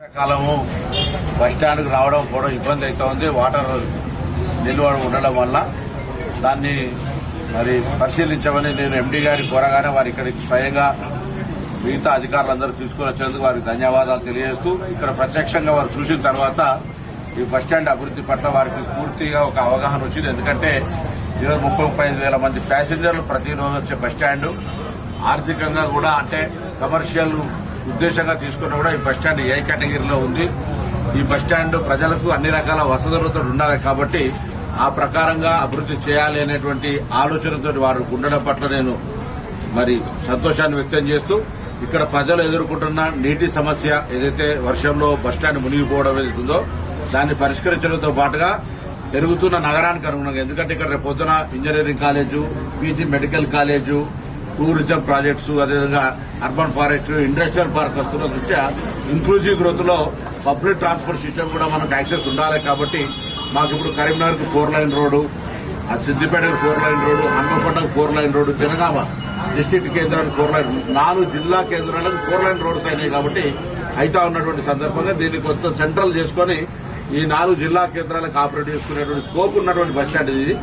వర్షాకాలము బస్టాండ్కు రావడం కూడా ఇబ్బంది అవుతోంది. వాటర్ నిల్వ ఉండడం వల్ల దాన్ని మరి పరిశీలించమని నేను ఎండీ గారికి కోరగానే వారు ఇక్కడికి స్వయంగా మిగతా అధికారులందరూ తీసుకుని వచ్చినందుకు వారికి ధన్యవాదాలు తెలియజేస్తూ ఇక్కడ ప్రత్యక్షంగా వారు చూసిన తర్వాత ఈ బస్టాండ్ అభివృద్ది పట్ల వారికి పూర్తిగా ఒక అవగాహన వచ్చింది. ఎందుకంటే 35,000 మంది ప్యాసింజర్లు ప్రతిరోజు వచ్చే బస్టాండ్ ఆర్థికంగా కూడా అంటే కమర్షియల్ ఉద్దేశంగా తీసుకున్నా కూడా ఈ బస్టాండ్ ఏ కేటగిరీలో ఉంది. ఈ బస్టాండ్ ప్రజలకు అన్ని రకాల వసతులతో ఉండాలి కాబట్టి ఆ ప్రకారంగా అభివృద్ది చేయాలి అనేటువంటి ఆలోచనతో వారు ఉండడం పట్ల నేను మరి సంతోషాన్ని వ్యక్తం చేస్తూ ఇక్కడ ప్రజలు ఎదుర్కొంటున్న నీటి సమస్య ఏదైతే వర్షంలో బస్టాండ్ మునిగిపోవడం ఏదైతుందో దాన్ని పరిష్కరించడంతో పాటుగా పెరుగుతున్న నగరానికి అనుగుణంగా, ఎందుకంటే ఇక్కడ రేపు పొద్దున engineering college, PG medical college, tourism projects, అదేవిధంగా అర్బన్ ఫారెస్ట్, ఇండస్ట్రియల్ పార్క్ వస్తున్న దృష్ట్యా ఇంక్లూజివ్ గ్రోత్ లో పబ్లిక్ ట్రాన్స్పోర్ట్ సిస్టమ్ కూడా మనకు యాక్సెస్ ఉండాలి. కాబట్టి మాకు ఇప్పుడు కరీంనగర్కు 4 లైన్ రోడ్డు, సిద్దిపేటకు 4 లైన్ రోడ్డు, హన్మకొండకు 4 లైన్ రోడ్డు, జనగామ డిస్టిక్ట్ కేంద్రానికి 4 లైన్, 4 జిల్లా కేంద్రాలకు 4 లైన్ రోడ్స్ అయినాయి. కాబట్టి అయితా ఉన్నటువంటి సందర్భంగా దీన్ని కొంత సెంట్రల్ చేసుకుని ఈ 4 జిల్లా కేంద్రాలకు ఆపరేట్ చేసుకునేటువంటి స్కోప్ ఉన్నటువంటి బస్ స్టాండ్ ఇది.